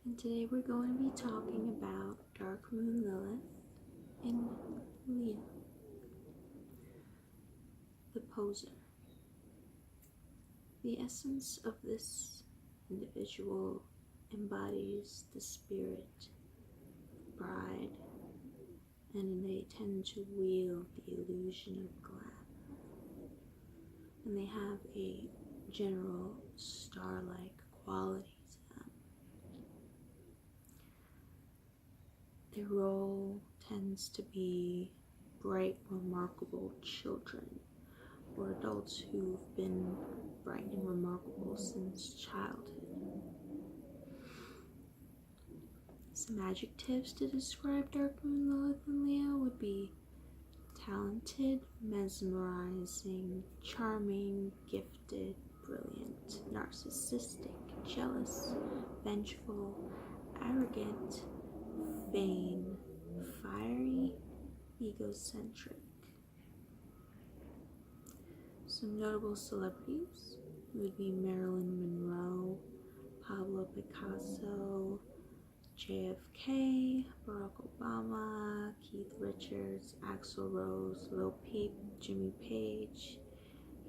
And today we're going to be talking about Dark Moon Lilith in Leo, the Poseur. The essence of this individual embodies the spirit of bride, and they tend to wield the illusion of glam. And they have a general star-like quality to them. Their role tends to be bright, remarkable children, or adults who've been bright and remarkable since childhood. Some adjectives to describe Dark Moon Lilith and Leo would be talented, mesmerizing, charming, gifted, brilliant, narcissistic, jealous, vengeful, arrogant, vain, fiery, egocentric. Some notable celebrities would be Marilyn Monroe, Pablo Picasso, JFK, Barack Obama, Keith Richards, Axl Rose, Lil Peep, Jimmy Page,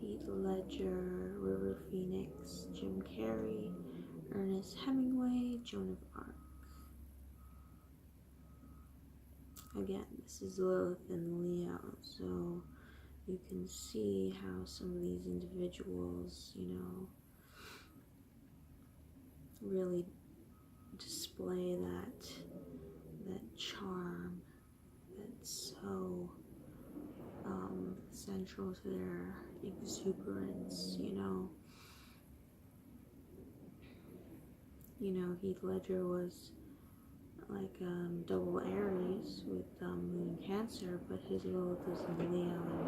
Heath Ledger, River Phoenix, Jim Carrey, Ernest Hemingway, Joan of Arc. Again, this is Lilith and Leo, so you can see how some of these individuals, really display that charm that's so central to their exuberance. Heath Ledger was like double Aries with Moon Cancer, but his Lilith is in Leo, and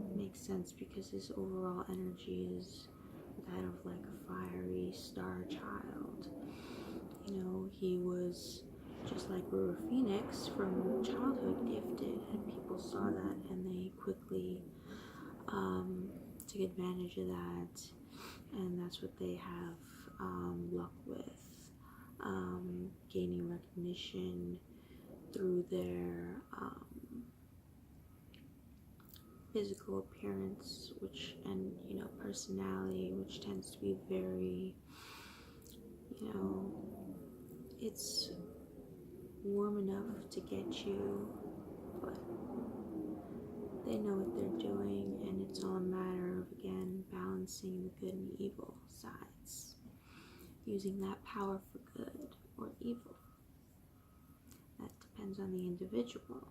that makes sense because his overall energy is that of like a fiery star child. He was just like River Phoenix from childhood, gifted, and people saw that and they quickly took advantage of that, and that's what they have luck with, gaining recognition through their physical appearance, and personality, which tends to be very, it's warm enough to get you, but they know what they're doing, and it's all a matter of, again, balancing the good and evil sides, using that power for good or evil. That depends on the individual.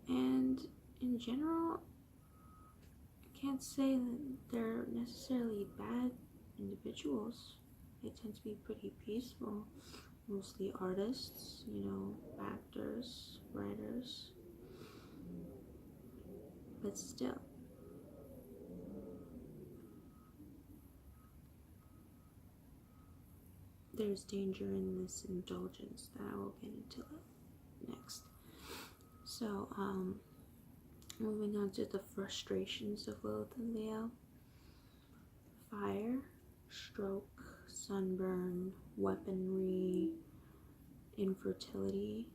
And in general, I can't say that they're necessarily bad individuals. They tend to be pretty peaceful, mostly artists, actors, writers, but still. There's danger in this indulgence that I will get into next. So, moving on to the frustrations of Lilith and Leo. Fire, stroke, sunburn, weaponry, infertility.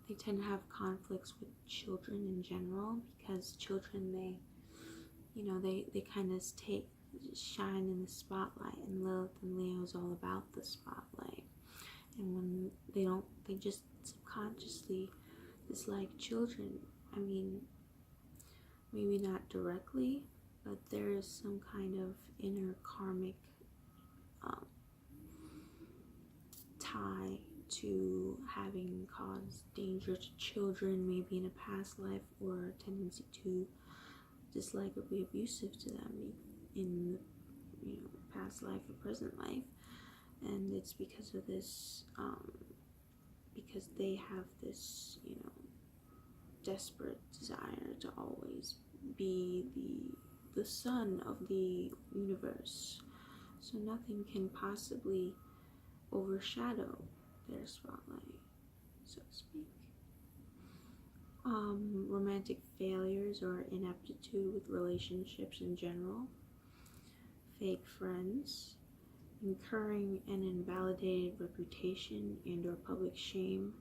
They tend to have conflicts with children in general, because children, they kind of shine in the spotlight, and Lilith and Leo is all about the spotlight. And when they just subconsciously dislike children. I mean, maybe not directly, but there is some kind of inner karmic tie to having caused danger to children, maybe in a past life, or a tendency to dislike or be abusive to them in past life or present life. And it's because of this, because they have this, desperate desire to always be the sun of the universe, so nothing can possibly overshadow their spotlight, so to speak. Romantic failures or ineptitude with relationships in general, fake friends, incurring an invalidated reputation and or public shame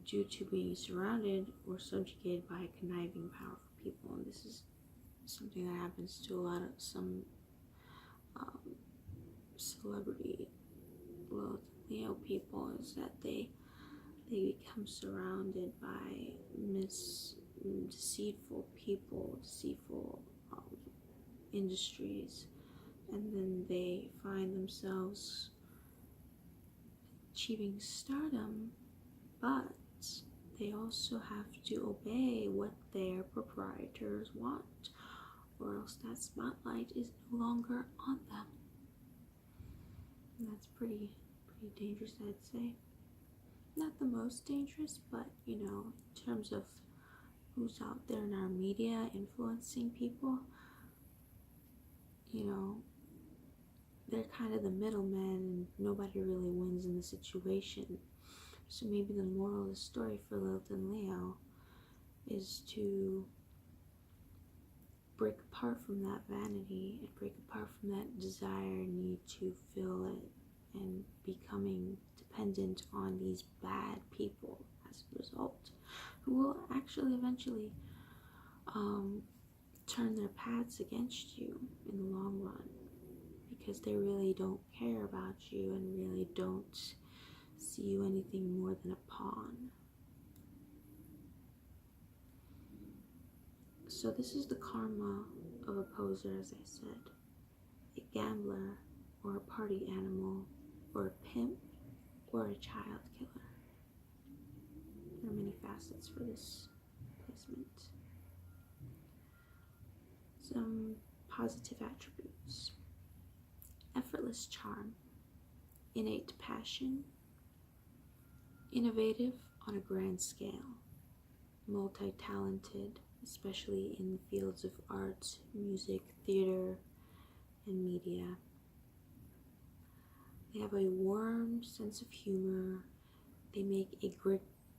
due to being surrounded or subjugated by conniving, powerful people. And this is something that happens to some celebrity Leo people, is that they become surrounded by deceitful people, deceitful industries, and then they find themselves achieving stardom, but they also have to obey what their proprietors want, or else that spotlight is no longer on them. And that's pretty dangerous, I'd say. Not the most dangerous, but in terms of who's out there in our media influencing people, they're kind of the middleman and nobody really wins in the situation. So maybe the moral of the story for Lilith and Leo is to break apart from that vanity and break apart from that desire and need to fill it, and becoming dependent on these bad people as a result, who will actually eventually turn their paths against you in the long run, because they really don't care about you and really don't see you anything more than a pawn. So this is the karma of a poser, as I said. A gambler, or a party animal, or a pimp, or a child killer. There are many facets for this placement. Some positive attributes: effortless charm, innate passion, innovative on a grand scale, multi-talented, especially in the fields of art, music, theater, and media. They have a warm sense of humor. They make a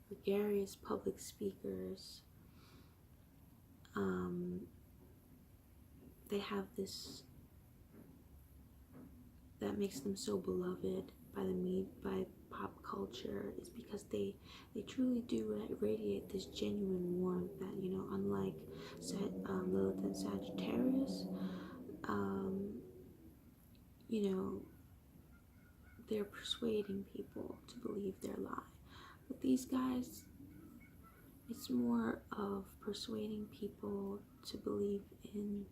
gregarious public speakers. They have this that makes them so beloved by pop culture, is because they truly do radiate this genuine warmth that, unlike Lilith and Sagittarius, they're persuading people to believe their lie. But these guys, it's more of persuading people to believe in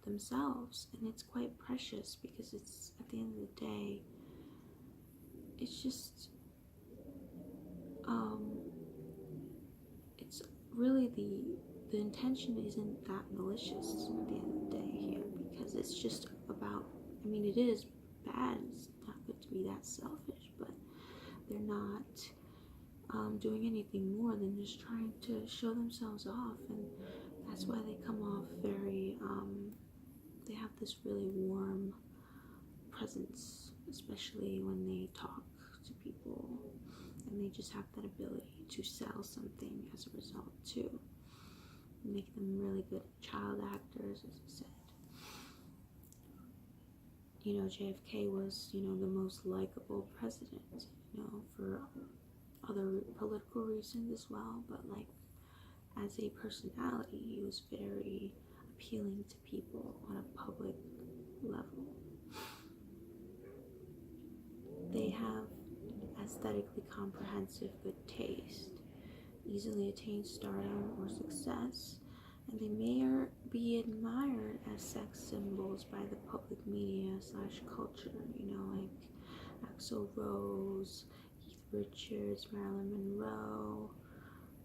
themselves, and it's quite precious, because it's, at the end of the day, it's just it's really the intention isn't that malicious at the end of the day here, because it's just about, it is bad, it's not good to be that selfish, but they're not doing anything more than just trying to show themselves off, and that's why they come off very they have this really warm presence, especially when they talk to people, and they just have that ability to sell something as a result too, make them really good child actors, as I said. JFK was, the most likable president, for other political reasons as well, but as a personality, he was very appealing to people on a public level. They have aesthetically comprehensive good taste, easily attain stardom or success, and they may be admired as sex symbols by the public media / culture, like Axl Rose, Keith Richards, Marilyn Monroe,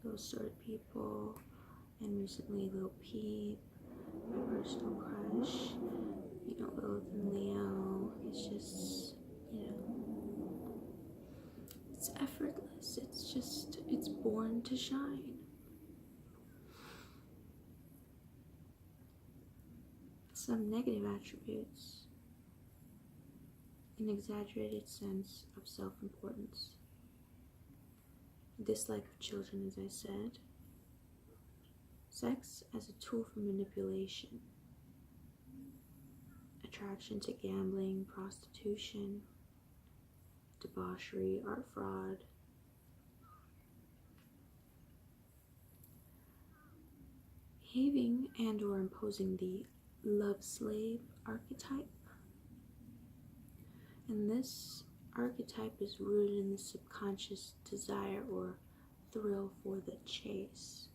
those sort of people, and recently Lil Peep, my personal crush, Lilith and Leo. It's just, it's effortless. It's born to shine. Some negative attributes: an exaggerated sense of self-importance, dislike of children, as I said, sex as a tool for manipulation, attraction to gambling, prostitution, debauchery, art fraud. Behaving and or imposing the love slave archetype. And this archetype is rooted in the subconscious desire or thrill for the chase,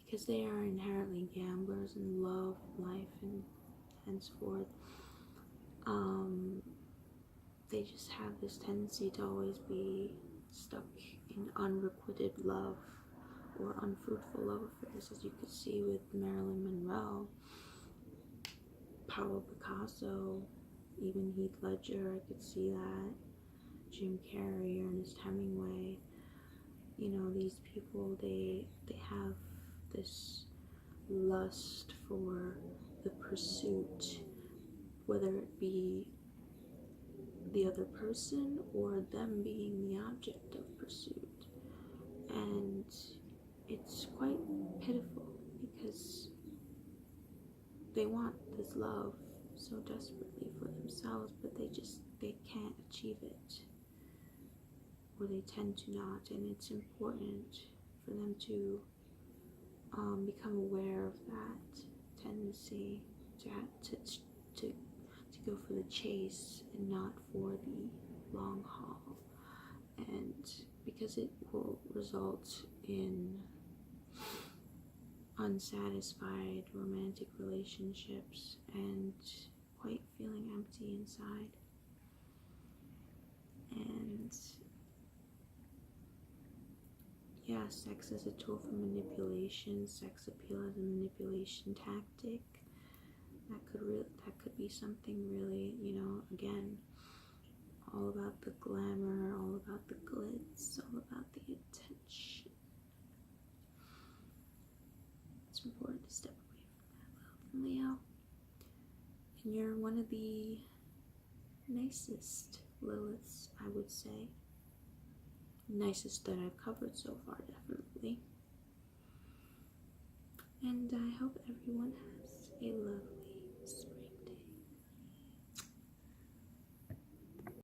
because they are inherently gamblers and love life and henceforth. They just have this tendency to always be stuck in unrequited love or unfruitful love affairs, as you could see with Marilyn Monroe, Pablo Picasso, even Heath Ledger. I could see that. Jim Carrey, Ernest Hemingway. You know, these people, they have this lust for the pursuit, whether it be the other person or them being the object of pursuit. And it's quite pitiful because they want this love so desperately for themselves, but they can't achieve it, or they tend to not. And it's important for them to become aware of that tendency to go for the chase and not for the long haul, and because it will result in unsatisfied romantic relationships and quite feeling empty inside. And yeah, sex as a tool for manipulation, sex appeal as a manipulation tactic. That could be something really, you know, again, all about the glamour, all about the glitz, all about the attention. It's important to step away from that, Lilith and Leo. And you're one of the nicest Liliths, I would say. Nicest that I've covered so far, definitely. And I hope everyone has a lovely